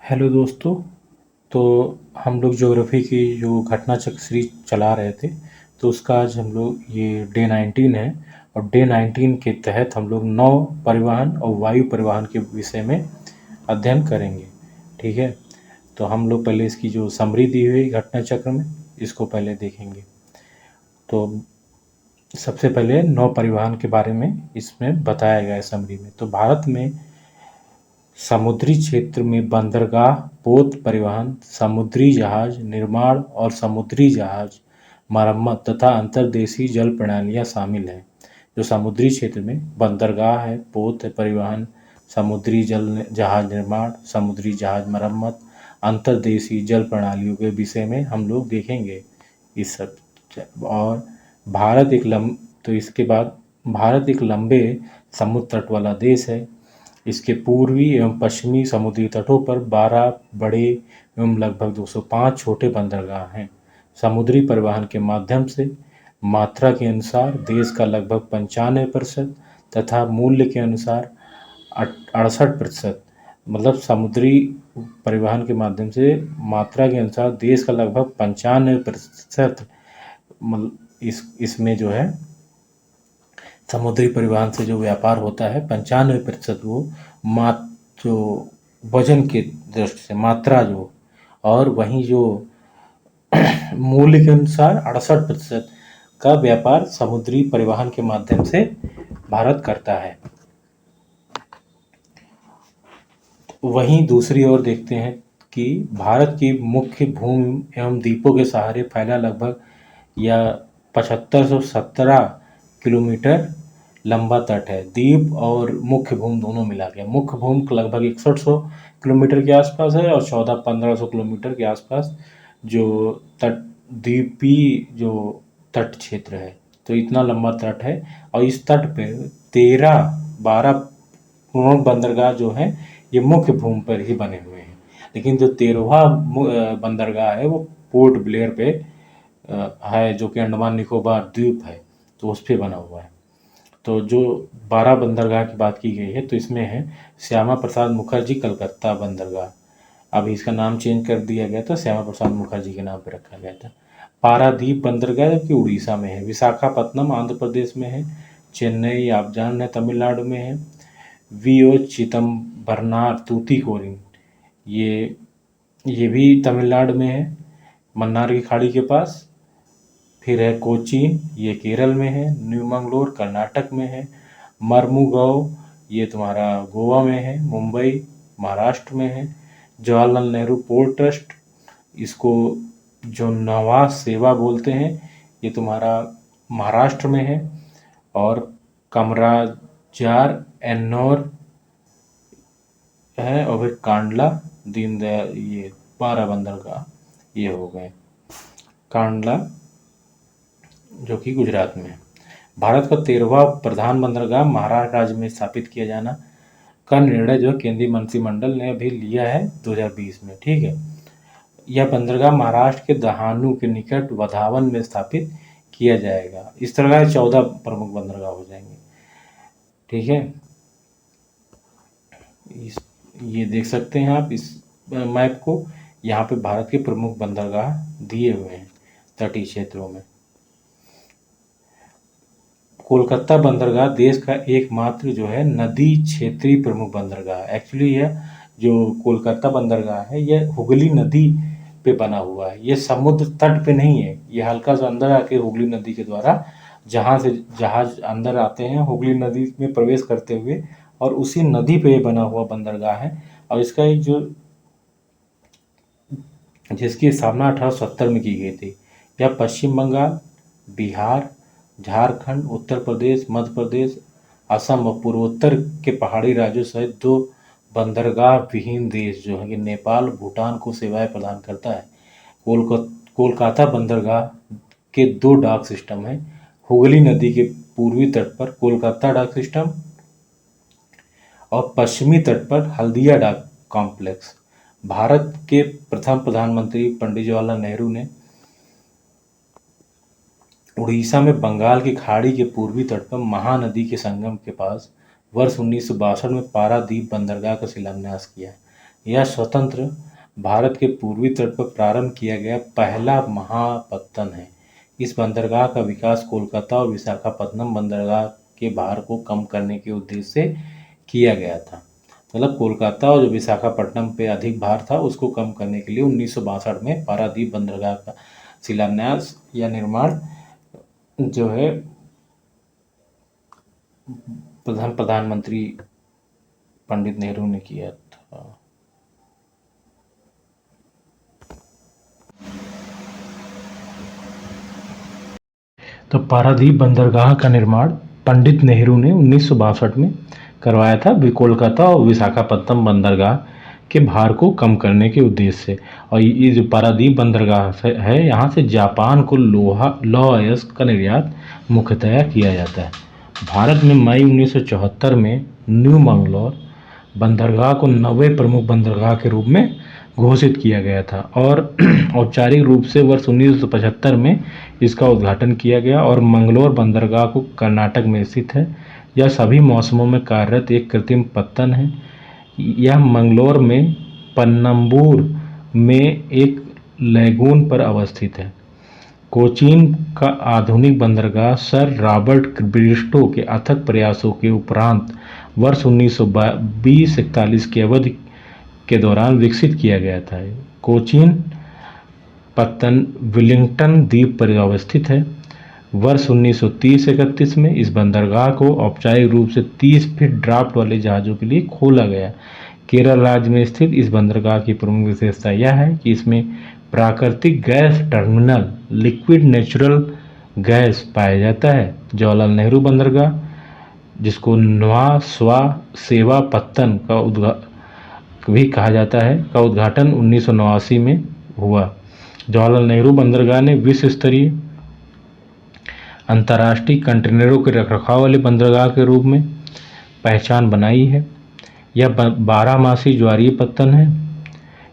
Hello दोस्तों। तो हम लोग ज्योग्राफी की जो घटना चक्र सीरीज चला रहे थे, तो उसका आज हम लोग ये डे 19 है। और डे 19 के तहत हम लोग नौ परिवहन और वायु परिवहन के विषय में अध्ययन करेंगे। ठीक है, तो हम लोग पहले इसकी जो समरी दी हुई घटना चक्र में इसको पहले देखेंगे। तो सबसे पहले नौ परिवहन के बारे में इसमें बताया गया है समरी में। तो भारत में समुद्री क्षेत्र में बंदरगाह, पोत परिवहन, समुद्री जहाज निर्माण और समुद्री जहाज मरम्मत तथा अंतर्देशीय जल प्रणालियाँ शामिल हैं। जो समुद्री क्षेत्र में बंदरगाह है, पोत परिवहन, समुद्री जल जहाज निर्माण, समुद्री जहाज मरम्मत, अंतर्देशीय जल प्रणालियों के विषय में हम लोग देखेंगे इस सब। और भारत एक लम तो इसके बाद भारत एक लंबे समुद्र तट वाला देश है। इसके पूर्वी एवं पश्चिमी समुद्री तटों पर 12 बड़े एवं लगभग 205 छोटे बंदरगाह हैं। समुद्री परिवहन के माध्यम से मात्रा के अनुसार देश का लगभग 95% तथा मूल्य के अनुसार 68%, मतलब समुद्री परिवहन के माध्यम से मात्रा के अनुसार देश का लगभग 95%, मतलब इसमें जो है समुद्री परिवहन से जो व्यापार होता है 95% वो जो वजन के दृष्टि से मात्रा जो, और वहीं जो मूल्य के अनुसार 68% का व्यापार समुद्री परिवहन के माध्यम से भारत करता है। वहीं दूसरी ओर देखते हैं कि भारत की मुख्य भूमि एवं द्वीपों के सहारे फैला लगभग या 7517 किलोमीटर लंबा तट है। द्वीप और मुख्य भूमि दोनों मिला के मुख्य भूमि लगभग 6100 किलोमीटर के आसपास है और 1400-1500 किलोमीटर के आसपास जो तट द्वीपीय जो तट क्षेत्र है। तो इतना लंबा तट है और इस तट पे 12 प्रमुख बंदरगाह जो हैं ये मुख्य भूमि पर ही बने हुए हैं। लेकिन जो 13वां बंदरगाह है वो पोर्ट ब्लेयर पे है, जो कि अंडमान निकोबार द्वीप है, तो उस पे बना हुआ है। तो जो 12 बंदरगाह की बात की गई है तो इसमें है श्यामा प्रसाद मुखर्जी कलकत्ता बंदरगाह, अभी इसका नाम चेंज कर दिया गया था, श्यामा प्रसाद मुखर्जी के नाम पर रखा गया था। पारादीप बंदरगाह जो कि उड़ीसा में है, विशाखापत्तनम आंध्र प्रदेश में है, चेन्नई आप जान रहे तमिलनाडु में है, वीओ चिदम्बरनार तूतीकोरिन ये भी तमिलनाडु में है, मन्नार की खाड़ी के पास। फिर है कोचीन, ये केरल में है, न्यूमंगलोर कर्नाटक में है, मर्मुगाओ ये तुम्हारा गोवा में है, मुंबई महाराष्ट्र में है, जवाहरलाल नेहरू पोर्ट ट्रस्ट, इसको जो नवा सेवा बोलते हैं, ये तुम्हारा महाराष्ट्र में है, और कमराजार एन्नौर है, और फिर कांडला दीनदयाल, ये 12 बंदरगाह ये हो गए। कांडला जो कि गुजरात में है। भारत का 13वां प्रधान बंदरगाह महाराष्ट्र राज्य में स्थापित किया जाना का निर्णय जो केंद्रीय मंत्रिमंडल ने अभी लिया है 2020 में। ठीक है, यह बंदरगाह महाराष्ट्र के दहानू के निकट वधावन में स्थापित किया जाएगा। इस तरह 14 प्रमुख बंदरगाह हो जाएंगे। ठीक है, ये देख सकते हैं आप इस मैप को, यहाँ पे भारत के प्रमुख बंदरगाह दिए हुए हैं तटीय क्षेत्रों में। कोलकाता बंदरगाह देश का एकमात्र जो है नदी क्षेत्रीय प्रमुख बंदरगाह। एक्चुअली यह जो कोलकाता बंदरगाह है यह हुगली नदी पे बना हुआ है, ये समुद्र तट पे नहीं है। ये हल्का सा अंदर आके हुगली नदी के द्वारा जहाँ से जहाज अंदर आते हैं हुगली नदी में प्रवेश करते हुए, और उसी नदी पे बना हुआ बंदरगाह है। और इसका एक जो जिसकी स्थापना 1870 में की गई थी। यह पश्चिम बंगाल, बिहार, झारखंड, उत्तर प्रदेश, मध्य प्रदेश, असम और पूर्वोत्तर के पहाड़ी राज्यों सहित 2 बंदरगाह विहीन देश जो है कि नेपाल, भूटान को सेवाएं प्रदान करता है। कोलकाता बंदरगाह के 2 डाक सिस्टम हैं। हुगली नदी के पूर्वी तट पर कोलकाता डाक सिस्टम और पश्चिमी तट पर हल्दिया डाक कॉम्प्लेक्स। भारत के प्रथम प्रधानमंत्री पंडित जवाहरलाल नेहरू ने उड़ीसा में बंगाल की खाड़ी के पूर्वी तट पर महानदी के संगम के पास वर्ष 1962 में पारादीप बंदरगाह का शिलान्यास किया। यह स्वतंत्र भारत के पूर्वी तट पर प्रारंभ किया गया पहला महापत्तन है। इस बंदरगाह का विकास कोलकाता और विशाखापत्तनम बंदरगाह के भार को कम करने के उद्देश्य से किया गया था। मतलब कोलकाता और जो विशाखापट्टनम पे अधिक भार था उसको कम करने के लिए 1962 में पारादीप बंदरगाह का शिलान्यास या निर्माण जो है प्रधानमंत्री पंडित नेहरू ने किया था। तो पारादीप बंदरगाह का निर्माण पंडित नेहरू ने 1962 में करवाया था कोलकाता और विशाखापत्तनम बंदरगाह के भार को कम करने के उद्देश्य से। और ये जो पारादीप बंदरगाह है यहाँ से जापान को लौह अयस्क का निर्यात मुख्यतया किया जाता है। भारत में मई 1974 में न्यू मंगलौर बंदरगाह को नवे प्रमुख बंदरगाह के रूप में घोषित किया गया था और औपचारिक रूप से वर्ष 1975 में इसका उद्घाटन किया गया। और मंगलोर बंदरगाह को कर्नाटक में स्थित है। यह सभी मौसमों में कार्यरत एक कृत्रिम पत्तन है। यह मंगलोर में पन्नम्बूर में एक लैगून पर अवस्थित है। कोचीन का आधुनिक बंदरगाह सर रॉबर्ट ब्रिस्टो के अथक प्रयासों के उपरांत वर्ष 1920-41 की अवधि के दौरान विकसित किया गया था। कोचीन पत्तन विलिंगटन द्वीप पर अवस्थित है। वर्ष 1930-31 में इस बंदरगाह को औपचारिक रूप से 30 फीट ड्राफ्ट वाले जहाज़ों के लिए खोला गया। केरल राज्य में स्थित इस बंदरगाह की प्रमुख विशेषता यह है कि इसमें प्राकृतिक gas terminal liquid natural gas पाया जाता है। जवाहरलाल नेहरू बंदरगाह जिसको नवा स्वा सेवा पत्तन का भी कहा जाता है का उद्घाटन 1989 में हुआ। जवाहरलाल नेहरू बंदरगाह ने विश्व स्तरीय अंतर्राष्ट्रीय कंटेनरों के रखरखाव वाले बंदरगाह के रूप में पहचान बनाई है। यह 12 ज्वारीय पत्तन है।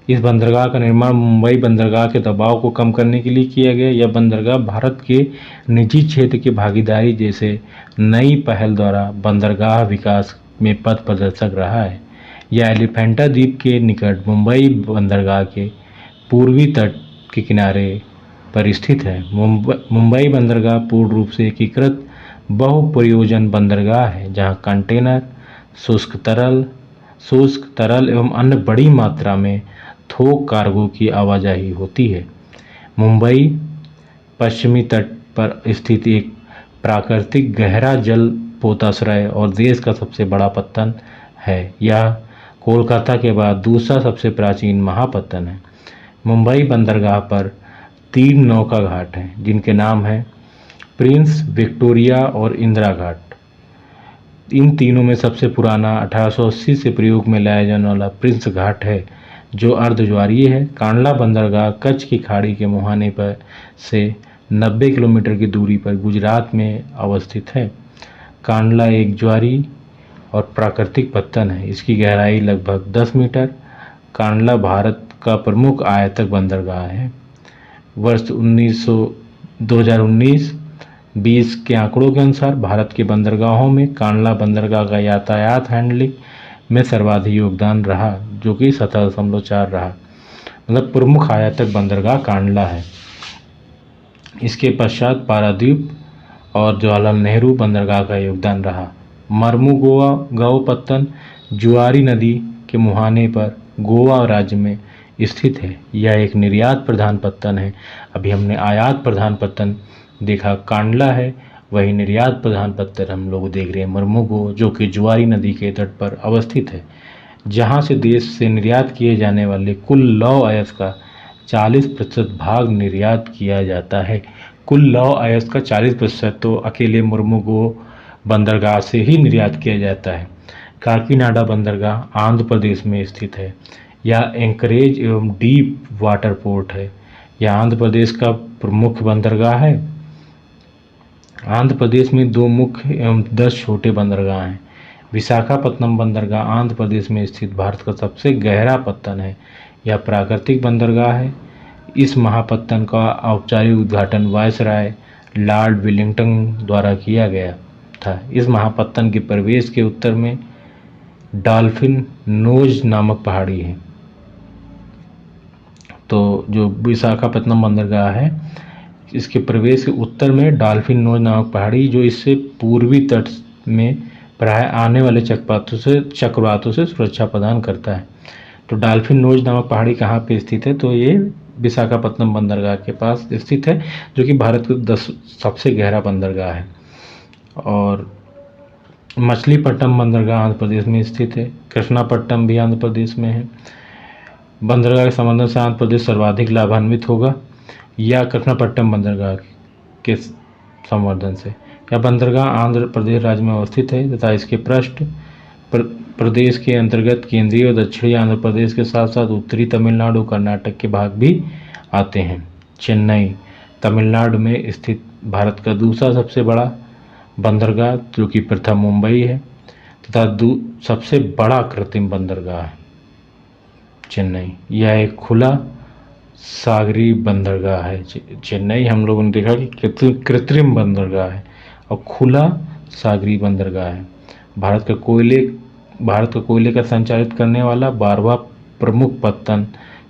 इस बंदरगाह का निर्माण मुंबई बंदरगाह के दबाव को कम करने के लिए किया गया। यह बंदरगाह भारत के निजी क्षेत्र की भागीदारी जैसे नई पहल द्वारा बंदरगाह विकास में पथ प्रदर्शक रहा है। यह एलिफेंटा द्वीप के निकट मुंबई बंदरगाह के पूर्वी तट के किनारे पर स्थित है। मुंबई बंदरगाह पूर्ण रूप से एकीकृत बहुप्रयोजन बंदरगाह है जहां कंटेनर, शुष्क तरल एवं अन्य बड़ी मात्रा में थोक कार्गो की आवाजाही होती है। मुंबई पश्चिमी तट पर स्थित एक प्राकृतिक गहरा जल पोताश्रय और देश का सबसे बड़ा पत्तन है। यह कोलकाता के बाद दूसरा सबसे प्राचीन महापत्तन है। मुंबई बंदरगाह पर 3 नौका घाट हैं जिनके नाम हैं प्रिंस, विक्टोरिया और इंदिरा घाट। इन तीनों में सबसे पुराना 1880 से प्रयोग में लाया जाने वाला प्रिंस घाट है जो अर्धज्वारीय है। कांडला बंदरगाह कच्छ की खाड़ी के मुहाने पर से 90 किलोमीटर की दूरी पर गुजरात में अवस्थित है। कांडला एक ज्वारीय और प्राकृतिक पत्तन है। इसकी गहराई लगभग 10 मीटर। कांडला भारत का प्रमुख आयातक बंदरगाह है। वर्ष 2019-20 के आंकड़ों के अनुसार भारत के बंदरगाहों में कांडला बंदरगाह का यातायात हैंडलिंग में सर्वाधिक योगदान रहा जो कि 17.4 रहा। मतलब प्रमुख आयातक बंदरगाह कांडला है। इसके पश्चात पारादीप और जवाहरलाल नेहरू बंदरगाह का योगदान रहा। मर्मुगोआ गौ पत्तन जुआरी नदी के मुहाने पर गोवा राज्य में स्थित है। यह एक निर्यात प्रधान पत्तन है। अभी हमने आयात प्रधान पत्तन देखा कांडला है, वही निर्यात प्रधान पत्तन हम लोग देख रहे हैं मर्मुगो जो कि जुआरी नदी के तट पर अवस्थित है, जहां से देश से निर्यात किए जाने वाले कुल लौह अयस्क का 40% भाग निर्यात किया जाता है। कुल लौह अयस्क का 40% तो अकेले मर्मुगो बंदरगाह से ही निर्यात किया जाता है। काकीनाडा बंदरगाह आंध्र प्रदेश में स्थित है। यह एंकरेज एवं डीप वाटर पोर्ट है। यह आंध्र प्रदेश का प्रमुख बंदरगाह है। आंध्र प्रदेश में 2 मुख्य एवं 10 छोटे बंदरगाह हैं। विशाखापत्तनम बंदरगाह आंध्र प्रदेश में स्थित भारत का सबसे गहरा पत्तन है। यह प्राकृतिक बंदरगाह है। इस महापत्तन का औपचारिक उद्घाटन वायसराय लॉर्ड वेलिंगटन द्वारा किया गया था। इस महापत्तन के प्रवेश के उत्तर में डॉल्फिन नोज नामक पहाड़ी है। तो जो विशाखापत्तनम बंदरगाह है, इसके प्रवेश के उत्तर में डॉल्फिन नोज नामक पहाड़ी, जो इससे पूर्वी तट में प्राय आने वाले चक्रवातों से सुरक्षा प्रदान करता है। तो डॉल्फिन नोज नामक पहाड़ी कहाँ पे स्थित है? तो ये विशाखापत्तनम बंदरगाह के पास स्थित है, जो कि भारत का 10 सबसे गहरा बंदरगाह है। और मछलीपट्टनम बंदरगाह आंध्र प्रदेश में स्थित है। कृष्णापट्टनम भी आंध्र प्रदेश में है। बंदरगाह के संवर्धन से आंध्र प्रदेश सर्वाधिक लाभान्वित होगा, या कृष्णापट्टनम बंदरगाह के संवर्धन से। यह बंदरगाह आंध्र प्रदेश राज्य में अवस्थित है तथा इसके पृष्ठ प्रदेश के अंतर्गत केंद्रीय और दक्षिणी आंध्र प्रदेश के साथ साथ उत्तरी तमिलनाडु, कर्नाटक के भाग भी आते हैं। चेन्नई तमिलनाडु में स्थित भारत का दूसरा सबसे बड़ा बंदरगाह, जो कि प्रथम मुंबई है, तथा सबसे बड़ा कृत्रिम बंदरगाह है चेन्नई। यह एक खुला सागरी बंदरगाह है। चेन्नई हम लोगों ने देखा कि कृत्रिम बंदरगाह है और खुला सागरी बंदरगाह है। भारत का कोयले का संचालित करने वाला 12वां प्रमुख पत्तन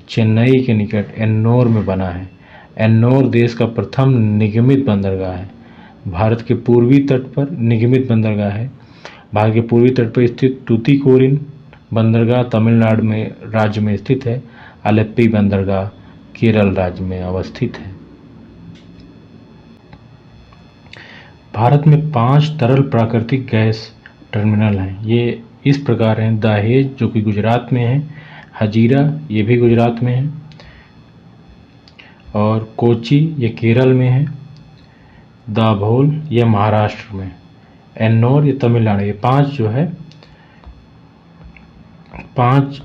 चेन्नई के निकट एन्नोर में बना है। एन्नोर देश का प्रथम निगमित बंदरगाह है। भारत के पूर्वी तट पर निगमित बंदरगाह है। भारत के पूर्वी तट पर स्थित टूतीकोरिन बंदरगाह तमिलनाडु में राज्य में स्थित है। आलेप्पी बंदरगाह केरल राज्य में अवस्थित है। भारत में 5 तरल प्राकृतिक गैस टर्मिनल हैं। ये इस प्रकार हैं: दहेज, जो कि गुजरात में है, हजीरा, ये भी गुजरात में है, और कोची, ये केरल में है, दाभोल, ये महाराष्ट्र में, एन्नोर, ये तमिलनाडु। ये 5 जो है 5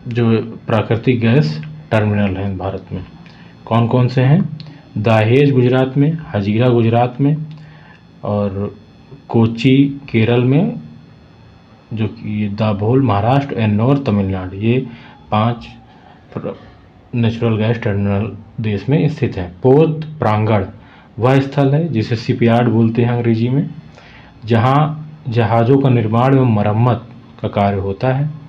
जो प्राकृतिक गैस टर्मिनल हैं भारत में। कौन कौन से हैं? दहेज गुजरात में, हजीरा गुजरात में, और कोची केरल में, जो कि दाभोल महाराष्ट्र, एन्नोर तमिलनाडु। ये 5 नेचुरल गैस टर्मिनल देश में स्थित हैं। पोत प्रांगण वह स्थल है जिसे शिपयार्ड बोलते हैं अंग्रेजी में, जहाँ जहाज़ों का निर्माण एवं मरम्मत का कार्य होता है।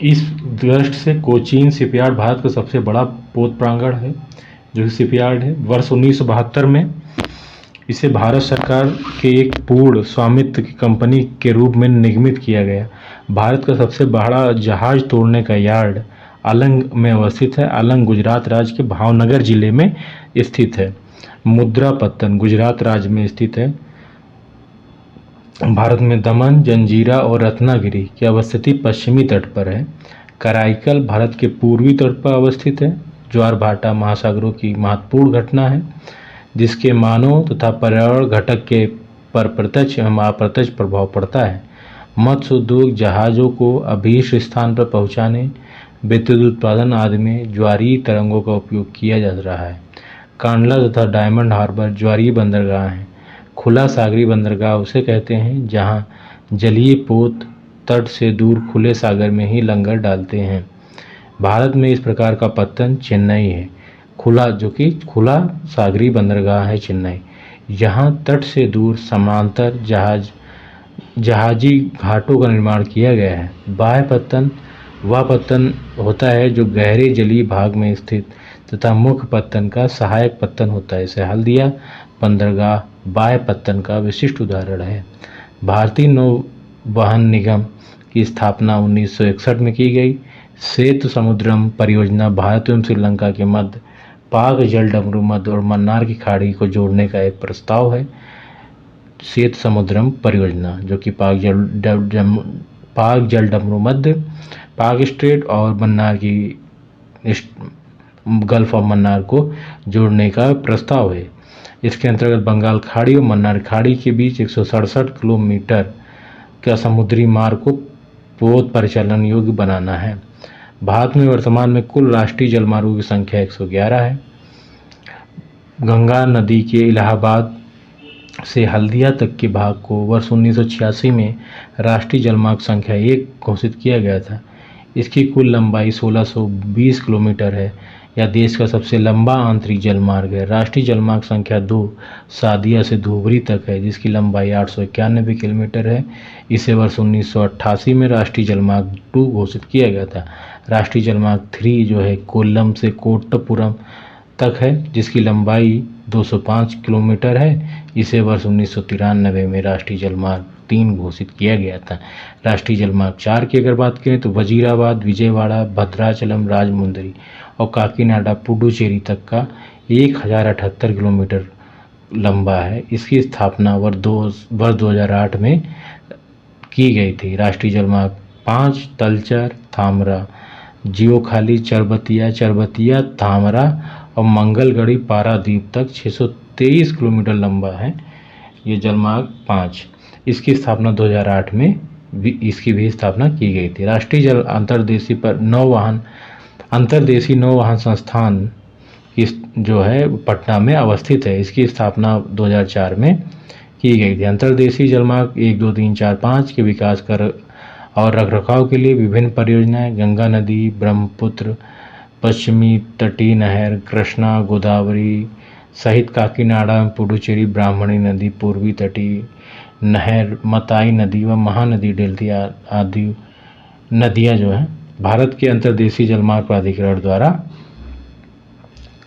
इस दृष्टि से कोचीन शिपयार्ड भारत का सबसे बड़ा पोत प्रांगण है, जो शिपयार्ड है। वर्ष 1972 में इसे भारत सरकार के एक पूर्ण स्वामित्व की कंपनी के रूप में निगमित किया गया। भारत का सबसे बड़ा जहाज तोड़ने का यार्ड अलंग में अवस्थित है। अलंग गुजरात राज्य के भावनगर जिले में स्थित है। मुद्रापत्तन गुजरात राज्य में स्थित है। भारत में दमन, जंजीरा और रत्नागिरी की अवस्थिति पश्चिमी तट पर है। कराईकल भारत के पूर्वी तट पर अवस्थित है। ज्वार भाटा महासागरों की महत्वपूर्ण घटना है, जिसके मानव तथा पर्यावरण घटक के पर प्रत्यक्ष एवं अप्रत्यक्ष प्रभाव पड़ता है। मत्स्य उद्योग जहाज़ों को अभीष्ट स्थान पर पहुंचाने, विद्युत उत्पादन आदि में ज्वारीय तरंगों का उपयोग किया जा रहा है। कांडला तथा डायमंड हार्बर ज्वारीय बंदरगाह हैं। खुला सागरी बंदरगाह उसे कहते हैं जहां जलीय पोत तट से दूर खुले सागर में ही लंगर डालते हैं। भारत में इस प्रकार का पत्तन चेन्नई है। जो कि खुला सागरी बंदरगाह है चेन्नई। यहाँ तट से दूर समांतर जहाजी घाटों का निर्माण किया गया है। बाह्य पत्तन वह पत्तन होता है जो गहरे जलीय भाग में स्थित तथा मुख्य पत्तन का सहायक पत्तन होता है। इसे हल्दिया बंदरगाह बाह्य पत्तन का विशिष्ट उदाहरण है। भारतीय नौवहन निगम की स्थापना 1961 में की गई। सेतु समुद्रम परियोजना भारत एवं श्रीलंका के मध्य पाक जलडमरू मध्य और मन्नार की खाड़ी को जोड़ने का एक प्रस्ताव है। सेतु समुद्रम परियोजना, जो कि पाक जलडमरू मध्य, पाक स्ट्रेट और मन्नार की गल्फ ऑफ मन्नार को जोड़ने का प्रस्ताव है। इसके अंतर्गत बंगाल खाड़ी और मन्नार खाड़ी के बीच 167 किलोमीटर का समुद्री मार्ग को पोत परिचालन योग्य बनाना है। भारत में वर्तमान में कुल राष्ट्रीय जलमार्गों की संख्या 111 है। गंगा नदी के इलाहाबाद से हल्दिया तक के भाग को वर्ष 1986 में राष्ट्रीय जलमार्ग संख्या 1 घोषित किया गया था। इसकी कुल लंबाई 1620 किलोमीटर है। या देश का सबसे लंबा आंतरिक जलमार्ग है। राष्ट्रीय जलमार्ग संख्या 2 सादिया से धुबरी तक है, जिसकी लंबाई 891 किलोमीटर है। इसे वर्ष 1988 में राष्ट्रीय जलमार्ग 2 घोषित किया गया था। राष्ट्रीय जलमार्ग 3 जो है कोल्लम से कोट्टपुरम तक है, जिसकी लंबाई 205 किलोमीटर है। इसे वर्ष 1993 में राष्ट्रीय जलमार्ग 3 घोषित किया गया था। राष्ट्रीय जलमार्ग 4 की अगर बात करें तो वजीराबाद, विजयवाड़ा, भद्राचलम, राजमुंदरी और काकीनाडा, पुडुचेरी तक का 1078 किलोमीटर लंबा है। इसकी स्थापना वर्ष 2008 में की गई थी। राष्ट्रीय जलमार्ग 5 तलचर, थामरा, जियोखाली, चरबतिया, थामरा और मंगलगढ़ी पारादीप तक 623 किलोमीटर लंबा है ये जलमार्ग 5। इसकी स्थापना 2008 में इसकी भी स्थापना की गई थी। राष्ट्रीय जल अंतर्देशीय नौवहन संस्थान इस जो है पटना में अवस्थित है। इसकी स्थापना 2004 में की गई थी। अंतर्देशीय जलमार्ग 1, 2, 3, 4, 5 के विकास कर और रखरखाव के लिए विभिन्न परियोजनाएं गंगा नदी, ब्रह्मपुत्र, पश्चिमी तटीय नहर, कृष्णा, गोदावरी सहित काकीनाडा, पुडुचेरी, ब्राह्मणी नदी, पूर्वी तटीय नहर, मताई नदी व महानदी डेल्टा आदि नदियां जो है भारत के अंतर्देशीय जलमार्ग प्राधिकरण द्वारा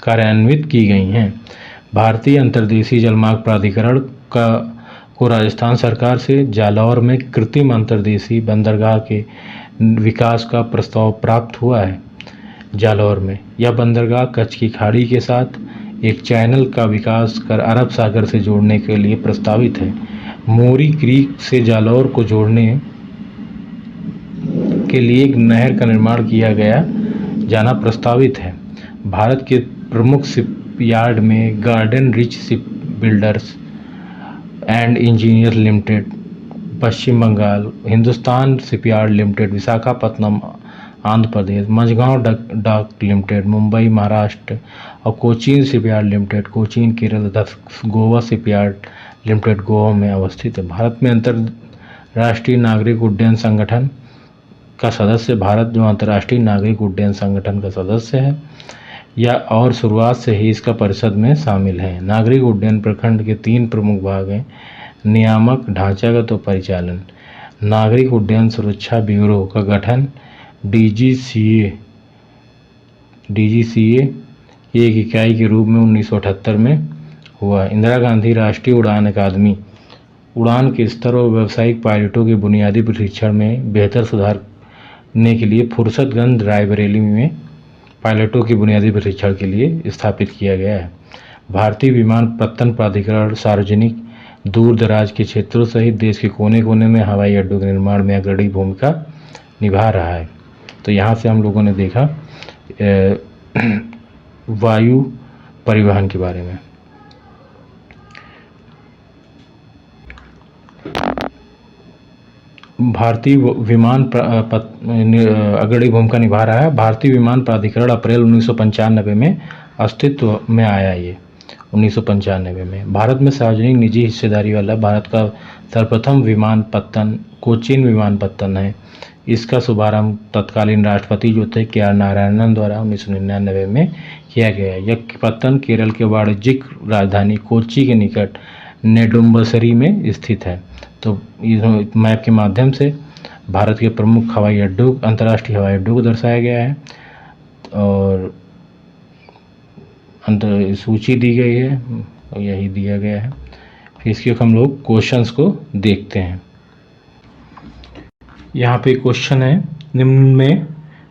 कार्यान्वित की गई हैं। भारतीय अंतर्देशीय जलमार्ग प्राधिकरण को राजस्थान सरकार से जालौर में कृत्रिम अंतर्देशीय बंदरगाह के विकास का प्रस्ताव प्राप्त हुआ है। जालौर में यह बंदरगाह कच्छ की खाड़ी के साथ एक चैनल का विकास कर अरब सागर से जोड़ने के लिए प्रस्तावित है। मोरी क्रीक से जालौर को जोड़ने के लिए एक नहर का निर्माण किया जाना प्रस्तावित है। भारत के प्रमुख शिपयार्ड में Garden Reach ship builders and engineer limited Paschim Bengal, Hindustan shipyard limited Visakhapatnam Andhra Pradesh, Mazagaon dock limited Mumbai Maharashtra और कोचीन शिपयार्ड लिमिटेड कोचीन केरल तथा गोवा शिपयार्ड लिमिटेड गोवा में अवस्थित है। भारत में अंतर्राष्ट्रीय नागरिक उड्डयन संगठन का सदस्य भारत जो अंतर्राष्ट्रीय नागरिक उड्डयन संगठन का सदस्य है या और शुरुआत से ही इसका परिषद में शामिल है। नागरिक उड्डयन प्रखंड के 3 प्रमुख भाग हैं: नियामक, ढांचागत और परिचालन। नागरिक उड्डयन सुरक्षा ब्यूरो का गठन डीजीसीए एक इकाई के रूप में 1978 में हुआ। इंदिरा गांधी राष्ट्रीय उड़ान अकादमी उड़ान के स्तर और व्यावसायिक पायलटों के बुनियादी प्रशिक्षण में बेहतर सुधार करने के लिए फुर्सतगंज रायबरेली में पायलटों के बुनियादी प्रशिक्षण के लिए स्थापित किया गया है। भारतीय विमानपत्तन प्राधिकरण सार्वजनिक दूर दराज के क्षेत्रों सहित देश के कोने कोने में हवाई अड्डों के निर्माण में अग्रणी भूमिका निभा रहा है। तो यहाँ से हम लोगों ने देखा वायु परिवहन के बारे में। भारतीय विमान अग्रणी भूमिका निभा रहा है। भारतीय विमान प्राधिकरण अप्रैल 1995 में अस्तित्व में आया। ये 1995 में भारत में सार्वजनिक निजी हिस्सेदारी वाला भारत का सर्वप्रथम विमानपत्तन कोचीन विमानपत्तन है। इसका शुभारंभ तत्कालीन राष्ट्रपति जो थे के आर नारायणन द्वारा 1999 में किया गया। यह पत्तन केरल के वाणिज्यिक राजधानी कोच्चि के निकट नेडुम्बसरी में स्थित है। तो इस मैप के माध्यम से भारत के प्रमुख हवाई अड्डों अंतर्राष्ट्रीय हवाई अड्डों को दर्शाया गया है और सूची दी गई है और यही दिया गया है। फिर इसके हम लोग क्वेश्चंस को देखते हैं। यहाँ पे क्वेश्चन है, निम्न में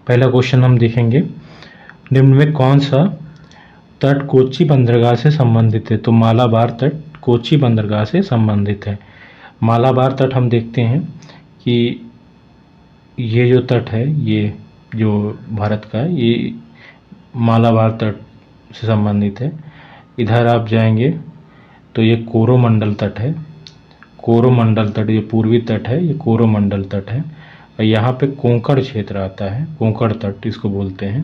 पहला क्वेश्चन हम देखेंगे, निम्न में कौन सा तट कोच्चि बंदरगाह से संबंधित है? तो मालाबार तट कोच्चि बंदरगाह से संबंधित है। मालाबार तट हम देखते हैं कि ये जो तट है ये जो भारत का ये मालाबार तट से संबंधित है। इधर आप जाएंगे तो ये कोरोमंडल तट है। कोरोमंडल तट ये पूर्वी तट है, ये कोरोमंडल तट है। और यहाँ पे कोंकण क्षेत्र आता है, कोंकण तट इसको बोलते हैं।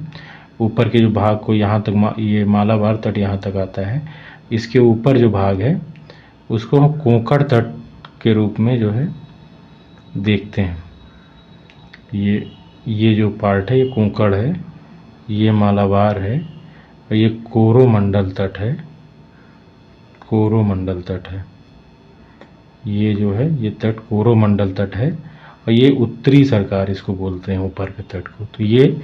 ऊपर के जो भाग को यहाँ तक ये मालाबार तट यहाँ तक आता है। इसके ऊपर जो भाग है उसको हम कोंकण तट के रूप में जो है देखते हैं। ये जो पार्ट है ये कोंकण है, ये मालाबार है और ये कोरोमंडल तट है, कोरोमंडल तट है। ये जो है ये तट कोरोमंडल तट है और ये उत्तरी सरकार इसको बोलते हैं, ऊपर के तट को। तो ये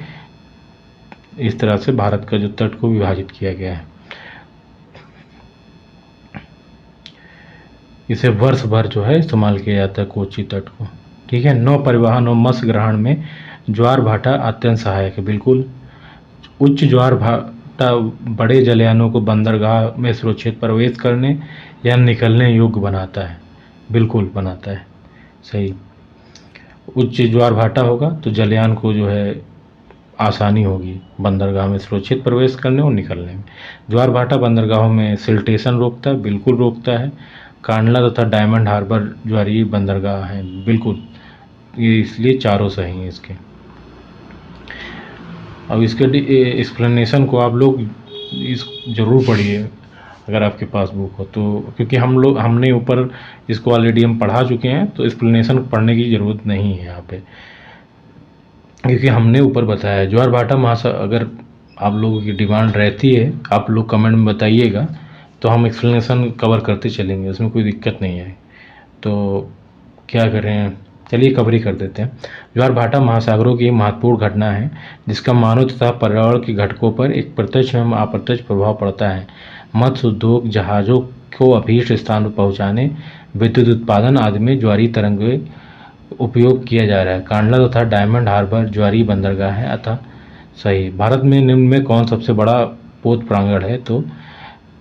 इस तरह से भारत का जो तट को विभाजित किया गया है। इसे वर्ष भर जो है इस्तेमाल किया जाता है कोची तट को, ठीक है। नौ परिवहन और मत्स्य ग्रहण में ज्वार भाटा अत्यंत सहायक है, बिल्कुल। उच्च ज्वार भाटा बड़े जलयानों को बंदरगाह में सुरक्षित प्रवेश करने या निकलने योग्य बनाता है, बिल्कुल बनाता है, सही। उच्च ज्वार भाटा होगा तो जलयान को जो है आसानी होगी बंदरगाह में सुरक्षित प्रवेश करने और निकलने में। ज्वार भाटा बंदरगाहों में सिल्टेशन रोकता है, बिल्कुल रोकता है। कांडला तथा डायमंड हार्बर ज्वारीय बंदरगाह हैं, बिल्कुल। ये इसलिए चारों सही हैं इसके। अब इसके एक्सप्लेनेशन को आप लोग इस ज़रूर पढ़िए अगर आपके पास बुक हो तो, क्योंकि हमने ऊपर इसको ऑलरेडी हम पढ़ा चुके हैं, तो एक्सप्लेनेशन पढ़ने की ज़रूरत नहीं है यहाँ पे, क्योंकि हमने ऊपर बताया है। ज्वार भाटा महासागर, अगर आप लोगों की डिमांड रहती है आप लोग कमेंट में बताइएगा, तो हम एक्सप्लेनेशन कवर करते चलेंगे, उसमें कोई दिक्कत नहीं है। तो क्या करें, चलिए कवर ही कर देते हैं। ज्वार भाटा महासागरों की महत्वपूर्ण घटना है जिसका मानव तथा पर्यावरण के घटकों पर एक प्रत्यक्ष एवं अप्रत्यक्ष प्रभाव पड़ता है। मत्स्य उद्योग, जहाज़ों को अभीष्ट स्थान पर पहुँचाने, विद्युत उत्पादन आदि में ज्वारीय तरंगें उपयोग किया जा रहा है। कांडला तथा डायमंड हार्बर ज्वारीय बंदरगाह है, अतः सही। भारत में निम्न में कौन सबसे बड़ा पोत प्रांगण है, तो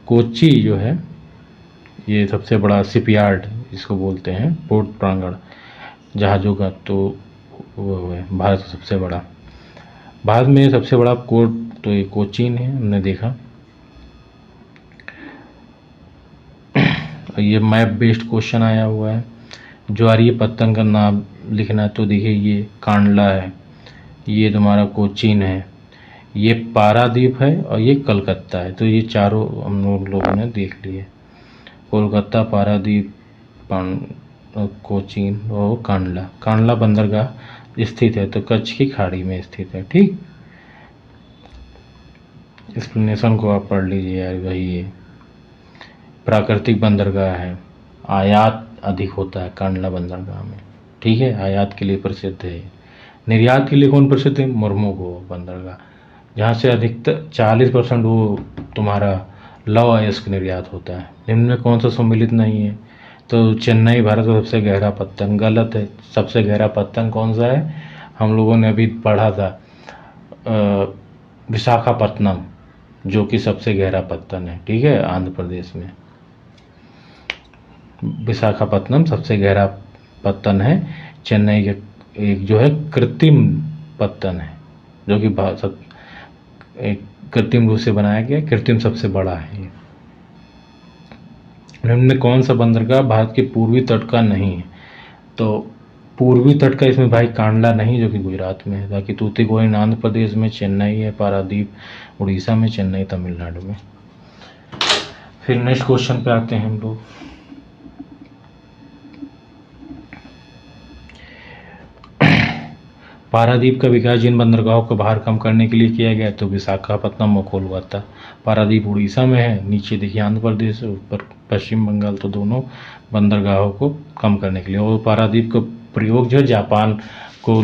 कोच्चि जो है ये सबसे बड़ा शिपयार्ड इसको बोलते हैं, पोर्ट प्रांगण जहाज़ों का, तो वो है भारत का सबसे बड़ा। भारत में सबसे बड़ा पोर्ट तो ये कोचीन है, हमने देखा। ये मैप बेस्ड क्वेश्चन आया हुआ है। ज्वारीय पत्तन का नाम लिखना, तो देखिए ये कांडला है, ये तुम्हारा कोचीन है, ये पारादीप है और ये कलकत्ता है। तो ये चारों हम लोगों ने देख लिए, कोलकाता, पारादीप, कोचीन और कांडला। कांडला बंदरगाह स्थित है तो कच्छ की खाड़ी में स्थित है, ठीक। एक्सप्लेनेशन को आप पढ़ लीजिए यार, वही है। प्राकृतिक बंदरगाह है, आयात अधिक होता है कांडला बंदरगाह में, ठीक है, आयात के लिए प्रसिद्ध है। निर्यात के लिए कौन प्रसिद्ध है, मुर्मुगो बंदरगाह, जहाँ से अधिकतर 40% वो तुम्हारा लौह अयस्क निर्यात होता है। निम्न में कौन सा सम्मिलित नहीं है, तो चेन्नई भारत का सबसे गहरा पत्तन, गलत है। सबसे गहरा पत्तन कौन सा है, हम लोगों ने अभी पढ़ा था, विशाखापत्तनम, जो कि सबसे गहरा पत्तन है, ठीक है, आंध्र प्रदेश में। विशाखापत्तनम सबसे गहरा पत्तन है। चेन्नई के एक जो है कृत्रिम पत्तन है, जो कि एक कृत्रिम रूप से बनाया गया, कृत्रिम सबसे बड़ा है ये। निम्न में कौन सा बंदरगाह भारत के पूर्वी तट का नहीं है, तो पूर्वी तट का इसमें भाई कांडला नहीं, जो कि गुजरात में है। बाकी तूतीकोरिन आंध्र प्रदेश में, चेन्नई है, पारादीप उड़ीसा में, चेन्नई तमिलनाडु में। फिर नेक्स्ट क्वेश्चन पे आते हैं हम लोग। पारादीप का विकास जिन बंदरगाहों का भार कम करने के लिए किया गया, तो विशाखापत्तनम और कोलकाता। पारादीप उड़ीसा में है, नीचे देखिए आंध्र प्रदेश, ऊपर पश्चिम बंगाल, तो दोनों बंदरगाहों को कम करने के लिए। और पारादीप का प्रयोग जो है जापान को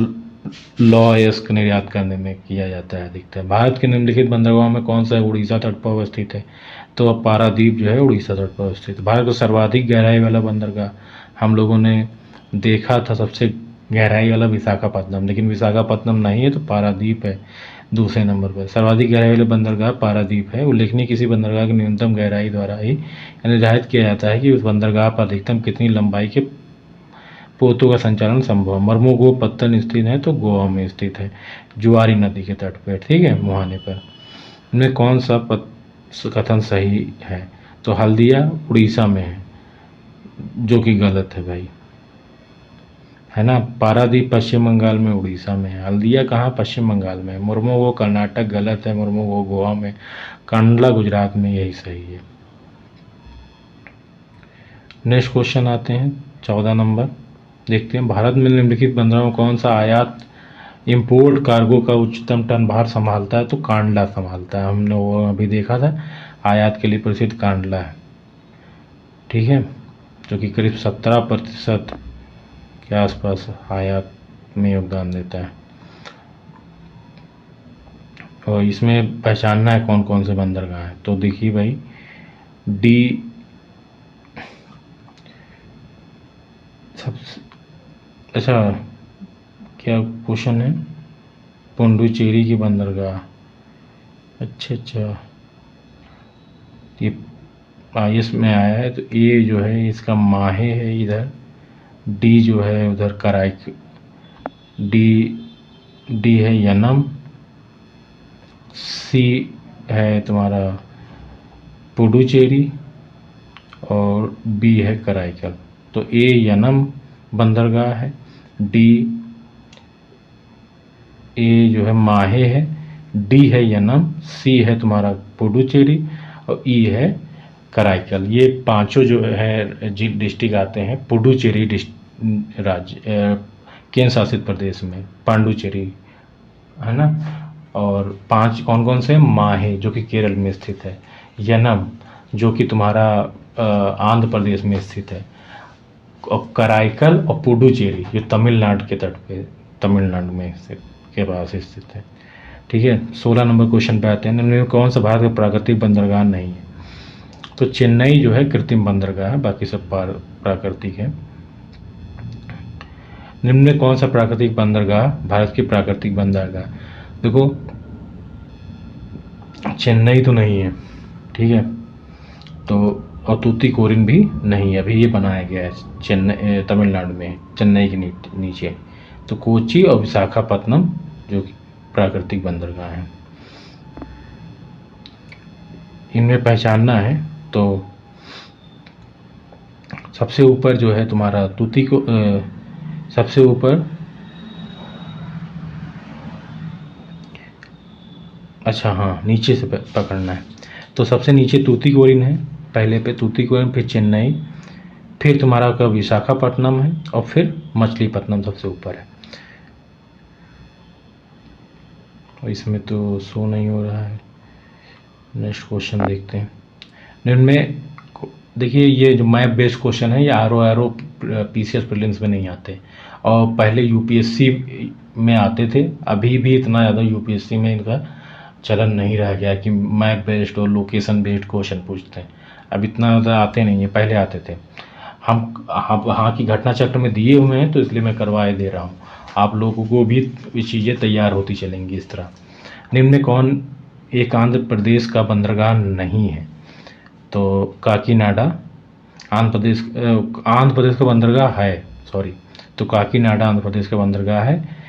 लौह अयस्क निर्यात करने में किया जाता है अधिकतर। भारत के निम्नलिखित बंदरगाहों में कौन सा है, उड़ीसा तट पर अवस्थित है, तो अब पारादीप जो है उड़ीसा तट पर अवस्थित है। भारत का सर्वाधिक गहराई वाला बंदरगाह हम लोगों ने देखा था, सबसे गहराई वाला विशाखापत्तनम, लेकिन विशाखापत्तनम नहीं है, तो पारादीप है दूसरे नंबर पर। सर्वाधिक गहराई वाले बंदरगाह पारादीप है। उल्लेखनीय किसी बंदरगाह की न्यूनतम गहराई द्वारा ही निर्धारित किया जाता है कि उस बंदरगाह पर अधिकतम कितनी लंबाई के पोतों का संचालन संभव है। मर्मोगो पत्तन स्थित है, तो गोवा में स्थित है, जुआरी नदी के तट पर, ठीक है, मुहाने पर। इनमें कौन सा कथन सही है, तो हल्दिया उड़ीसा में है, जो कि गलत है भाई, है ना। पारादीप पश्चिम बंगाल में, उड़ीसा में है। हल्दिया कहाँ, पश्चिम बंगाल में है। मुर्मुगो कर्नाटक, गलत है। मुर्मुगो गोवा में। कांडला गुजरात में, यही सही है। नेक्स्ट क्वेश्चन आते हैं 14 नंबर, देखते हैं। भारत में निम्नलिखित बंदरों में कौन सा आयात इंपोर्ट कार्गो का उच्चतम टन भार संभालता है तो कांडला संभालता है। हमने वो अभी देखा था, आयात के लिए प्रसिद्ध कांडला है, ठीक है, जो कि करीब 17% के आसपास आयात में योगदान देता है। और इसमें पहचानना है कौन कौन से बंदरगाह हैं। तो देखिए भाई, डी सबसे अच्छा, क्या क्वेश्चन है, पुडुचेरी की बंदरगाह, अच्छा अच्छा, ये आईएस में आया है। तो ए जो है इसका माहे है इधर, डी जो है उधर कराइक, डी है यनम, सी है तुम्हारा पुडुचेरी और बी है कराइकल। तो ए यनम बंदरगाह है, डी ए जो है माहे है, डी है यनम, सी है तुम्हारा पुडुचेरी और ई है कराइकल। ये पांचों जो है डिस्ट्रिक्ट आते हैं पुडुचेरी राज्य केंद्र शासित प्रदेश में, पांडुचेरी है ना। और पांच कौन कौन से, माहे जो कि केरल में स्थित है, यनम जो कि तुम्हारा आंध्र प्रदेश में स्थित है, और कराइकल और पुडुचेरी जो तमिलनाडु के तट पे, तमिलनाडु में स्थित के पास स्थित है, ठीक है। 16 नंबर क्वेश्चन पे आते हैं, निम्न में कौन सा भारत का प्राकृतिक बंदरगाह नहीं है। तो चेन्नई जो है कृत्रिम बंदरगाह है, बाकी सब प्राकृतिक है। निम्न में कौन सा प्राकृतिक बंदरगाह भारत की प्राकृतिक बंदरगाह, देखो चेन्नई तो नहीं है, ठीक है, तो और तूतीकोरिन भी नहीं है, अभी ये बनाया गया है चेन्नई तमिलनाडु में, चेन्नई के नीचे। तो कोच्चि और विशाखापत्तनम जो कि प्राकृतिक बंदरगाह हैं, इनमें पहचानना है। तो सबसे ऊपर जो है तुम्हारा सबसे ऊपर, अच्छा हाँ, नीचे से पकड़ना है। तो सबसे नीचे तूतीकोरिन है, पहले पे तूतीकोरिन, फिर चेन्नई, फिर तुम्हारा का विशाखापट्टनम है और फिर मछलीपट्टनम सबसे ऊपर है। और इसमें तो शो नहीं हो रहा है। नेक्स्ट क्वेश्चन देखते हैं। निम्न में देखिए, ये जो मैप बेस्ड क्वेश्चन है ये आर पीसीएस प्रीलिम्स में नहीं आते, और पहले यूपीएससी में आते थे। अभी भी इतना ज़्यादा यूपीएससी में इनका चलन नहीं रह गया कि मैप बेस्ड और लोकेशन बेस्ड क्वेश्चन पूछते हैं। अब इतना ज़्यादा आते नहीं है, पहले आते थे। हम वहाँ की घटना चक्र में दिए हुए हैं तो इसलिए मैं करवाए दे रहा हूँ, आप लोगों को भी ये चीज़ें तैयार होती चलेंगी इस तरह। निम्न में कौन एक आंध्र प्रदेश का बंदरगाह नहीं है। तो काकीनाडा आंध्र प्रदेश का बंदरगाह है, सॉरी, तो काकीनाडा आंध्र प्रदेश का बंदरगाह है,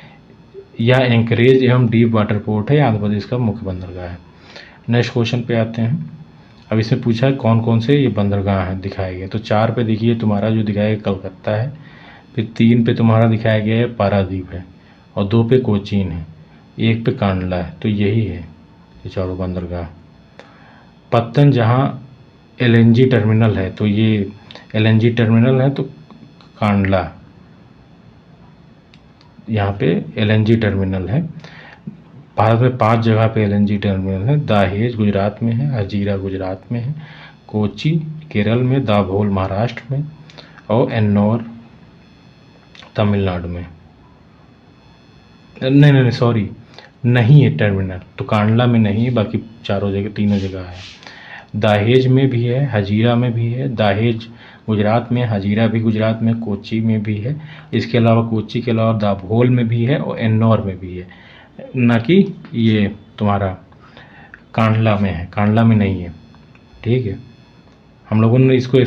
या एंकरेज एवं डीप वाटर पोर्ट है आंध्र प्रदेश का मुख्य बंदरगाह है। नेक्स्ट क्वेश्चन पे आते हैं। अब इसमें पूछा है कौन कौन से ये बंदरगाह हैं दिखाए गए। तो 4 पे देखिए तुम्हारा जो दिखाया गया कलकत्ता है, फिर 3 पे तुम्हारा दिखाया गया है पारादीप है, और 2 पे कोचीन है, 1 पे कांडला है। तो यही है ये चारों बंदरगाह। पत्तन जहाँ एलएनजी टर्मिनल है, तो ये एलएनजी टर्मिनल है, तो कांडला यहाँ पे एलएनजी टर्मिनल है। भारत में 5 जगह पे एलएनजी टर्मिनल है। दहेज गुजरात में है, हजीरा गुजरात में है, कोची केरल में, दाभोल महाराष्ट्र में और एन्नौर तमिलनाडु में। नहीं नहीं सॉरी, नहीं है टर्मिनल, तो कांडला में नहीं है, बाकी चारों जगह, तीनों जगह है। दहेज में भी है, हजीरा में भी है। दहेज गुजरात में, हजीरा भी गुजरात में, कोची में भी है। इसके अलावा कोची के अलावा दाभोल में भी है और एन्नौर में भी है, ना कि ये तुम्हारा कांडला में है, कांडला में नहीं है, ठीक है। हम लोगों ने इसको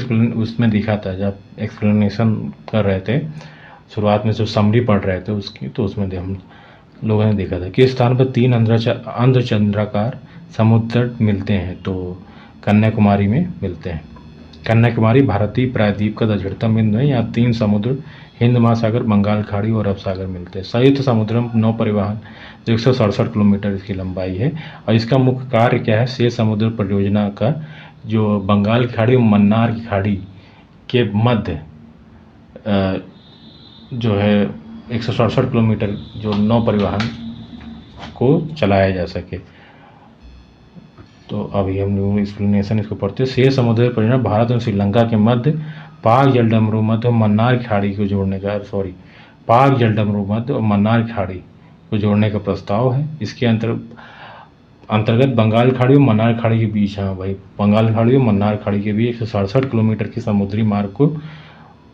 उसमें दिखा था जब एक्सप्लेनेशन कर रहे थे, शुरुआत में जो समरी पढ़ रहे थे उसकी, तो उसमें हम लोगों ने देखा था कि स्थान पर 3 अर्धचंद्राकार समुद्र तट मिलते हैं। तो कन्याकुमारी में मिलते हैं। कन्याकुमारी भारतीय प्रायद्वीप का दक्षिणतम बिंदु है। यहाँ 3 समुद्र, हिंद महासागर, बंगाल खाड़ी और अरब सागर मिलते हैं। संयुक्त समुद्रम नौ परिवहन, जो 167 किलोमीटर इसकी लंबाई है। और इसका मुख्य कार्य क्या है, शेष समुद्र परियोजना का जो बंगाल की खाड़ी और मन्नार की खाड़ी के मध्य जो है 167 किलोमीटर जो नौ परिवहन को चलाया जा सके। तो अभी हम लोग एक्सप्लेनेशन इसको पढ़ते हैं। शेष समुद्री परियोजना भारत और श्रीलंका के मध्य पाक जलडमरू मध्य और मन्नार खाड़ी को जोड़ने का पाक जलडमरू मध्य और मन्नार खाड़ी को जोड़ने का प्रस्ताव है। इसके अंतर्गत बंगाल खाड़ी और मन्नार खाड़ी के बीच, हाँ भाई, बंगाल खाड़ी और मन्नार खाड़ी के बीच 167 किलोमीटर की समुद्री मार्ग को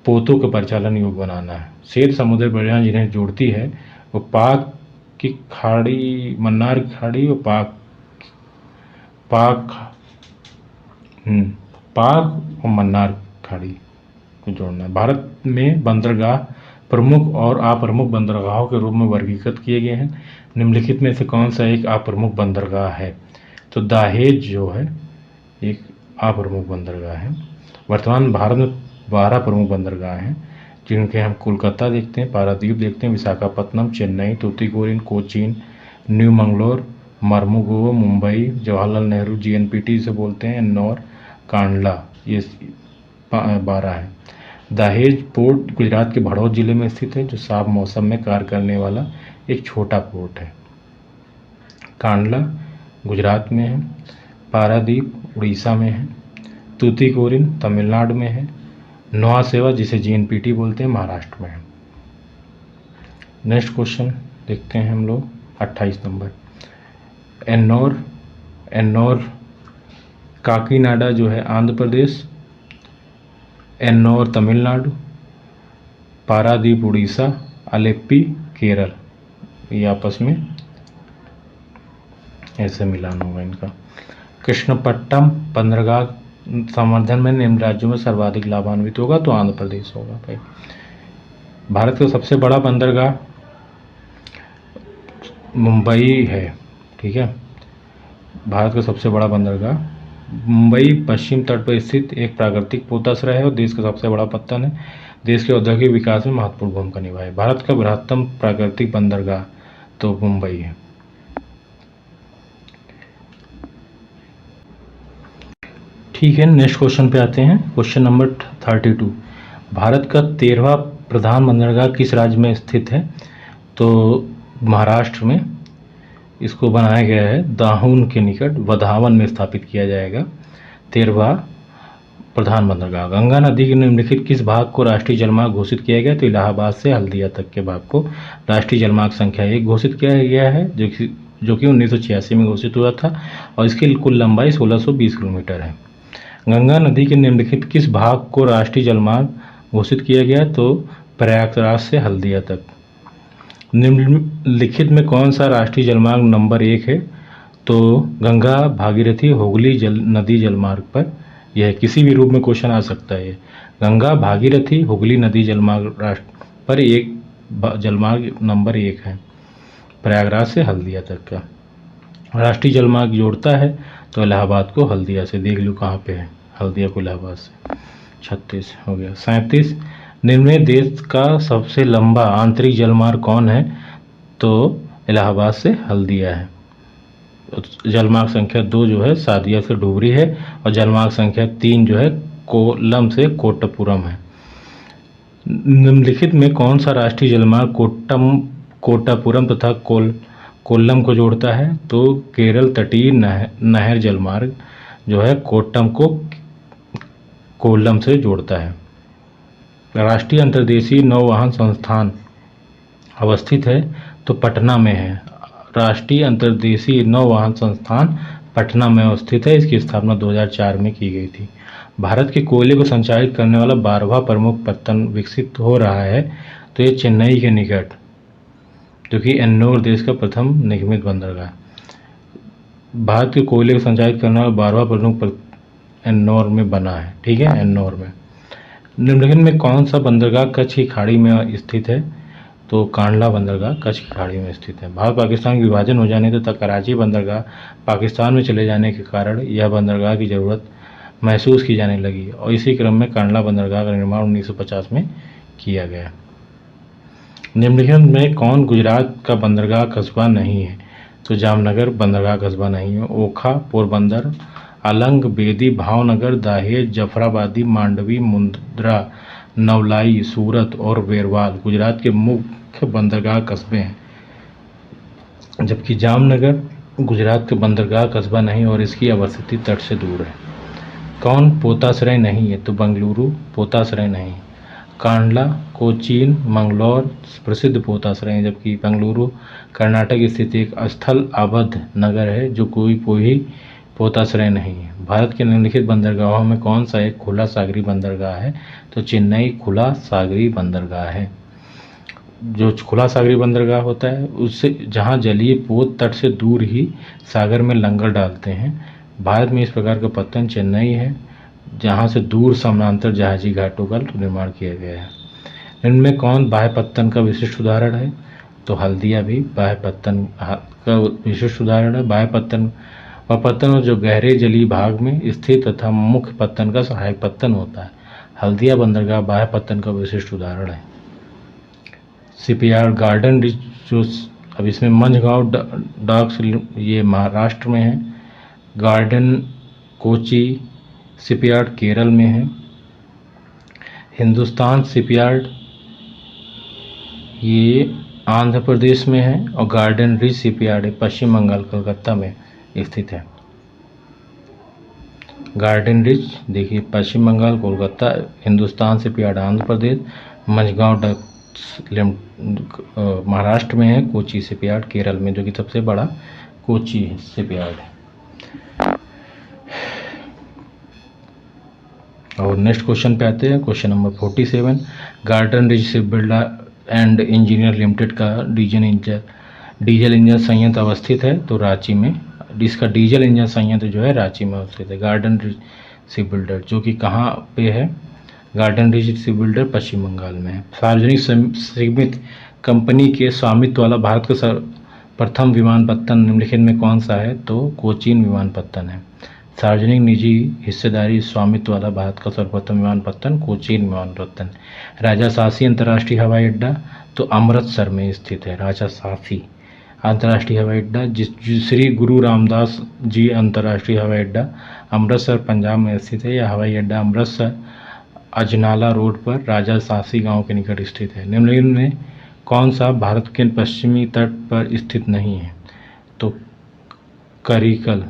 पोतों के परिचालन योग्य बनाना है। शेष समुद्री परियोजना जिन्हें जोड़ती है वो पाक की खाड़ी, मन्नार खाड़ी और पाक और मन्नार खाड़ी को जोड़ना है। भारत में बंदरगाह प्रमुख और अप्रमुख बंदरगाहों के रूप में वर्गीकृत किए गए हैं। निम्नलिखित में से कौन सा एक अप्रमुख बंदरगाह है? तो दाहेज जो है एक अप्रमुख बंदरगाह है। वर्तमान भारत में 12 प्रमुख बंदरगाह हैं, जिनके हम कोलकाता देखते हैं, पारादीप देखते हैं, विशाखापत्तनम, चेन्नई, तूतीकोरिन, कोचीन, न्यू मंगलोर, मर्मुगो, मुंबई, जवाहरलाल नेहरू JNPT से बोलते हैं, एन्नौर, कांडला, ये 12 है। दाहेज पोर्ट गुजरात के भड़ौत जिले में स्थित है, जो साफ मौसम में कार्य करने वाला एक छोटा पोर्ट है। कांडला गुजरात में है, पारादीप उड़ीसा में है, तूतीकोरिन तमिलनाडु में है, नौवा सेवा जिसे JNPT बोलते हैं महाराष्ट्र में है। नेक्स्ट क्वेश्चन देखते हैं हम लोग 28 नंबर। एन्नौर काकीनाडा जो है आंध्र प्रदेश, एन्नौर तमिलनाडु, पारादीप उड़ीसा, अलेप्पी केरल, ये आपस में ऐसे मिलान होगा इनका। कृष्णपट्टनम बंदरगाह संवर्धन में निम्न राज्यों में सर्वाधिक लाभान्वित होगा, तो आंध्र प्रदेश होगा भाई। भारत का सबसे बड़ा बंदरगाह मुंबई है, ठीक है। भारत का सबसे बड़ा बंदरगाह मुंबई पश्चिम तट पर स्थित एक प्राकृतिक पोताश्रय है और देश का सबसे बड़ा पत्तन है। देश के औद्योगिक विकास में महत्वपूर्ण भूमिका निभाए। भारत का बृहत्तम प्राकृतिक बंदरगाह तो मुंबई है। ठीक है, नेक्स्ट क्वेश्चन पे आते हैं। Question number 32। भारत का 13वां प्रधान बंदरगाह किस राज्य में स्थित है? तो महाराष्ट्र में इसको बनाया गया है, दाहून के निकट वधावन में स्थापित किया जाएगा 13वां प्रधान बंदरगाह। गंगा नदी के निम्नलिखित किस भाग को राष्ट्रीय जलमार्ग घोषित किया गया? तो इलाहाबाद से हल्दिया तक के भाग को राष्ट्रीय जलमार्ग संख्या 1 घोषित किया गया है, जो कि 1986 में घोषित हुआ था और इसकी कुल लंबाई 1620 किलोमीटर है। गंगा नदी के निम्नलिखित किस भाग को राष्ट्रीय जलमार्ग घोषित किया गया? तो प्रयागराज से हल्दिया तक। निम्नलिखित में कौन सा राष्ट्रीय जलमार्ग नंबर 1 है? तो गंगा भागीरथी हुगली नदी जलमार्ग पर, यह किसी भी रूप में क्वेश्चन आ सकता है। गंगा भागीरथी हुगली नदी जलमार्ग पर एक जलमार्ग नंबर 1 है, प्रयागराज से हल्दिया तक का। राष्ट्रीय जलमार्ग जोड़ता है तो इलाहाबाद को हल्दिया से, देख लो कहाँ पे है, हल्दिया को इलाहाबाद से। 36 हो गया। 37। निम्न देश का सबसे लंबा आंतरिक जलमार्ग कौन है? तो इलाहाबाद से हल्दिया है। जलमार्ग संख्या 2 जो है सादिया से डुबरी है और जलमार्ग संख्या 3 जो है कोल्लम से कोट्टपुरम है। निम्नलिखित में कौन सा राष्ट्रीय जलमार्ग कोट्टापुरम तथा कोल्लम को जोड़ता है? तो केरल तटीय नहर जलमार्ग जो है कोट्टम को कोल्लम से जोड़ता है। राष्ट्रीय अंतर्देशीय नौवहन संस्थान अवस्थित है तो पटना में है। राष्ट्रीय अंतर्देशीय नौवहन संस्थान पटना में अवस्थित है। इसकी स्थापना 2004 में की गई थी। भारत के कोयले को संचालित करने वाला 12वां प्रमुख पत्तन विकसित हो रहा है, तो ये चेन्नई के निकट, जो कि एन्नौर देश का प्रथम निगमित बंदरगाह। भारत के कोयले को संचालित करने वाला 12वां प्रमुख एन्नौर में बना है, ठीक है, एन्नौर में। निम्नलिखित में कौन सा बंदरगाह कच्छ की खाड़ी में स्थित है? तो कांडला बंदरगाह कच्छ की खाड़ी में स्थित है। भारत पाकिस्तान के विभाजन हो जाने तथा कराची बंदरगाह पाकिस्तान में चले जाने के कारण यह बंदरगाह की ज़रूरत महसूस की जाने लगी और इसी क्रम में कांडला बंदरगाह का निर्माण 1950 में किया गया। निम्नलिखित में कौन गुजरात का बंदरगाह कस्बा नहीं है? तो जामनगर बंदरगाह कस्बा नहीं है। ओखा, पोरबंदर, अलंग, बेदी, भावनगर, दाहेज, जफराबादी, मांडवी, मुंद्रा, नवलाई, सूरत और बेरवाल गुजरात के मुख्य बंदरगाह कस्बे हैं, जबकि जामनगर गुजरात का बंदरगाह कस्बा नहीं और इसकी अवस्थिति तट से दूर है। कौन पोताश्रय नहीं है? तो बेंगलुरु पोताश्रय नहीं है। कांडला, कोचीन, मंगलौर प्रसिद्ध पोताश्रय हैं, जबकि बेंगलुरु कर्नाटक स्थित एक स्थल आबद्ध नगर है जो कोई पोताश्रय नहीं है। भारत के निम्नलिखित बंदरगाहों में कौन सा एक खुला सागरी बंदरगाह है? तो चेन्नई खुला सागरी बंदरगाह है। जो खुला सागरी बंदरगाह होता है उससे जहाँ जलीय पोत तट से दूर ही सागर में लंगर डालते हैं। भारत में इस प्रकार का पत्तन चेन्नई है, जहाँ से दूर समानांतर जहाजी घाटों का निर्माण किया गया है। इनमें कौन बाह्य पत्तन का विशिष्ट उदाहरण है? तो हल्दिया भी बाह्य पत्तन का विशिष्ट उदाहरण है। बाह्य पत्तन वह पत्तन जो गहरे जलीय भाग में स्थित तथा मुख्य पत्तन का सहायक पत्तन होता है। हल्दिया बंदरगाह बाह्य पत्तन का विशिष्ट उदाहरण है। शिपयार्ड गार्डन रिच जो अब इसमें मंझगांव डॉक्स ये महाराष्ट्र में है। गार्डन कोची शिपयार्ड केरल में है। हिंदुस्तान शिपयार्ड ये आंध्र प्रदेश में है और गार्डन रिच शिपयार्ड पश्चिम बंगाल कलकत्ता में स्थित है। गार्डन रिच देखिए पश्चिम बंगाल कोलकाता, हिंदुस्तान शिपयार्ड आंध्र प्रदेश, मंझगांव डॉक्स महाराष्ट्र में है, कोची शिपयार्ड केरल में, जो कि सबसे बड़ा कोची शिपयार्ड है। और नेक्स्ट क्वेश्चन पे आते हैं, question number 47। Garden Reach ship builder and engineer limited का डीजल इंजन संयंत्र अवस्थित है तो रांची में। इसका डीजल इंजन संयंत्र जो है रांची में अवस्थित है। गार्डन रिच शिप बिल्डर जो कि कहाँ पे है? गार्डन रिच शिप बिल्डर पश्चिम बंगाल में है। सार्वजनिक सीमित कंपनी के स्वामित्व वाला भारत का प्रथम विमानपत्तन निम्नलिखित में कौन सा है? तो कोचीन विमानपत्तन है। सार्वजनिक निजी हिस्सेदारी स्वामित्व वाला भारत का सर्वप्रथम विमानपत्तन कोचीन विमानपत्तन। राजासासी अंतर्राष्ट्रीय हवाई अड्डा तो अमृतसर में स्थित है। राजासासी अंतर्राष्ट्रीय हवाई अड्डा श्री गुरु रामदास जी अंतर्राष्ट्रीय हवाई अड्डा अमृतसर पंजाब में स्थित है। यह हवाई अड्डा अमृतसर अजनाला रोड पर राजासासी गांव के निकट स्थित है। निम्नलिखित में कौन सा भारत के पश्चिमी तट पर स्थित नहीं है? तो करिकल,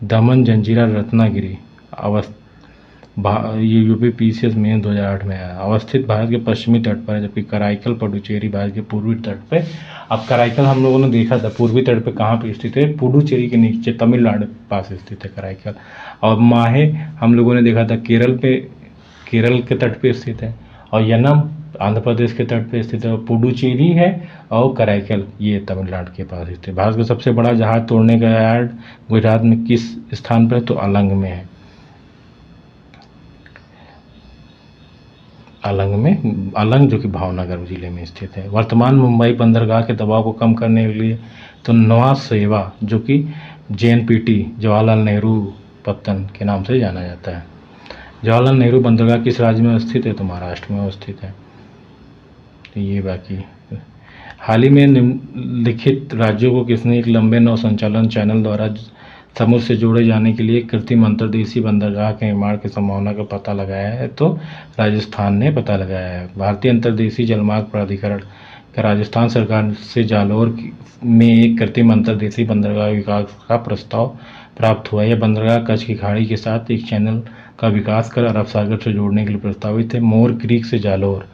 दमन, जंजीरा, रत्नागिरी ये यूपी पीसीएस में 2008 में आया। अवस्थित भारत के पश्चिमी तट पर है, जबकि कराईकल पुडुचेरी भारत के पूर्वी तट पे। अब कराईकल हम लोगों ने देखा था पूर्वी तट पे कहाँ पे स्थित है? पुडुचेरी के नीचे तमिलनाडु पास स्थित है कराईकल। और माहे हम लोगों ने देखा था केरल के तट पे स्थित है। और यनम आंध्र प्रदेश के तट पे स्थित है। पुडुचेरी है और कराईकल ये तमिलनाडु के पास स्थित है। भारत का सबसे बड़ा जहाज तोड़ने का यार्ड गुजरात में किस स्थान पर है? तो अलंग में है। अलंग जो कि भावनगर जिले में स्थित है। वर्तमान मुंबई बंदरगाह के दबाव को कम करने के लिए तो नवा सेवा जो कि JNPT जवाहरलाल नेहरू पत्तन के नाम से जाना जाता है। जवाहरलाल नेहरू बंदरगाह किस राज्य में स्थित है? तो महाराष्ट्र में स्थित है। तो ये बाकी हाल ही में निम्नलिखित राज्यों को किसने एक लंबे नौ संचालन चैनल द्वारा समुद्र से जोड़े जाने के लिए कृत्रिम अंतर्देशीय बंदरगाह के निर्माण की संभावना का पता लगाया है? तो राजस्थान ने पता लगाया है। भारतीय अंतर्देशीय जलमार्ग प्राधिकरण का राजस्थान सरकार से जालौर में एक कृत्रिम अंतर्देशीय बंदरगाह विकास का प्रस्ताव प्राप्त हुआ। यह बंदरगाह कच्छ की खाड़ी के साथ एक चैनल का विकास कर अरब सागर से जोड़ने के लिए प्रस्तावित है। मोर क्रीक से जालौर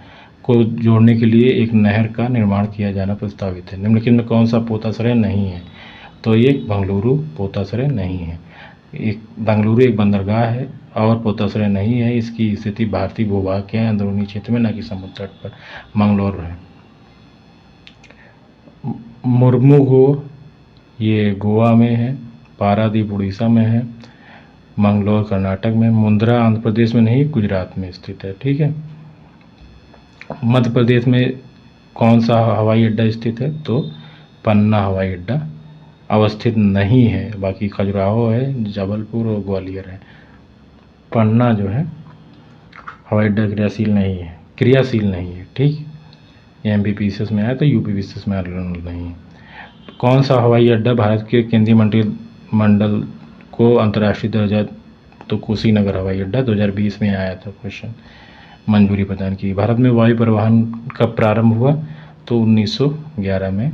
को जोड़ने के लिए एक नहर का निर्माण किया जाना प्रस्तावित है। निम्नलिखित में कौन सा पोताश्रय नहीं है? तो ये बेंगलुरु पोताश्रय नहीं है। बेंगलुरु एक बंदरगाह है और पोताश्रय नहीं है। इसकी स्थिति भारतीय भूभाग के अंदरूनी क्षेत्र में न कि समुद्र तट पर मंगलौर है। मुर्मुगो ये गोवा में है। पारादीप उड़ीसा में है। मंगलौर कर्नाटक में। मुंद्रा आंध्र प्रदेश में नहीं, गुजरात में स्थित है। ठीक है। मध्य प्रदेश में कौन सा हवाई अड्डा स्थित है? तो पन्ना हवाई अड्डा अवस्थित नहीं है। बाकी खजुराहो है, जबलपुर और ग्वालियर है। पन्ना जो है हवाई अड्डा क्रियाशील नहीं है। ठीक, MBPCS में आया तो UPPCS में नहीं है। कौन सा हवाई अड्डा भारत के केंद्रीय मंडल को अंतर्राष्ट्रीय दर्जा? तो कुशीनगर हवाई अड्डा 2020 में आया था क्वेश्चन, मंजूरी प्रदान की। भारत में वायु परिवहन कब प्रारंभ हुआ? तो 1911 में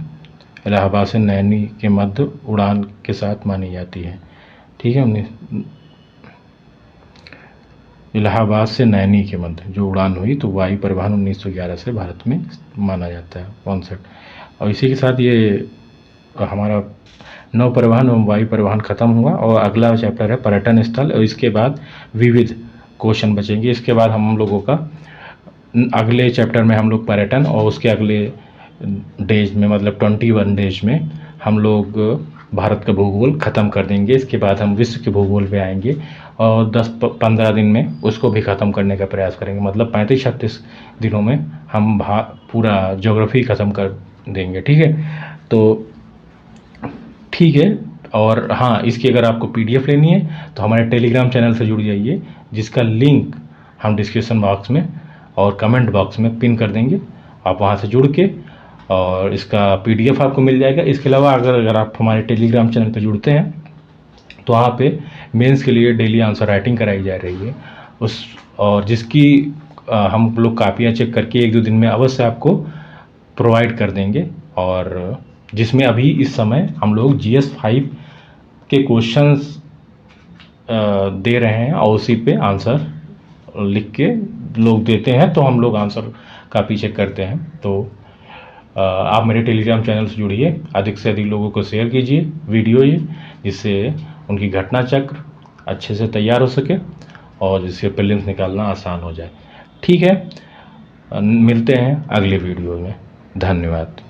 इलाहाबाद से नैनी के मध्य उड़ान के साथ मानी जाती है। ठीक है, इलाहाबाद से नैनी के मध्य जो उड़ान हुई तो वायु परिवहन 1911 से भारत में माना जाता है कॉन्सेप्ट। और इसी के साथ ये हमारा नौ परिवहन एवं वायु परिवहन खत्म हुआ और अगला चैप्टर है पर्यटन स्थल, और इसके बाद विविध क्वेश्चन बचेंगे। इसके बाद हम लोगों का अगले चैप्टर में हम लोग पर्यटन, और उसके अगले डेज में मतलब 21 डेज में हम लोग भारत का भूगोल ख़त्म कर देंगे। इसके बाद हम विश्व के भूगोल पे आएंगे और 10-15 दिन में उसको भी ख़त्म करने का प्रयास करेंगे। मतलब 35-36 दिनों में हम पूरा ज्योग्राफी ख़त्म कर देंगे। ठीक है, तो ठीक है। और हाँ, इसकी अगर आपको पीडीएफ लेनी है तो हमारे टेलीग्राम चैनल से जुड़ जाइए, जिसका लिंक हम डिस्क्रिप्शन बॉक्स में और कमेंट बॉक्स में पिन कर देंगे। आप वहाँ से जुड़ के और इसका पीडीएफ आपको मिल जाएगा। इसके अलावा अगर आप हमारे टेलीग्राम चैनल पर जुड़ते हैं तो वहाँ पे मेंस के लिए डेली आंसर राइटिंग कराई जा रही है और जिसकी हम लोग कापियाँ चेक करके 1-2 दिन में अवश्य आपको प्रोवाइड कर देंगे। और जिसमें अभी इस समय हम लोग GS 5 के क्वेश्चंस दे रहे हैं और उसी पे आंसर लिख के लोग देते हैं, तो हम लोग आंसर कापी चेक करते हैं। तो आप मेरे टेलीग्राम चैनल से जुड़िए, अधिक से अधिक लोगों को शेयर कीजिए वीडियो ये, जिससे उनकी घटना चक्र अच्छे से तैयार हो सके और जिससे प्रीलिम्स निकालना आसान हो जाए। ठीक है, मिलते हैं अगले वीडियो में। धन्यवाद।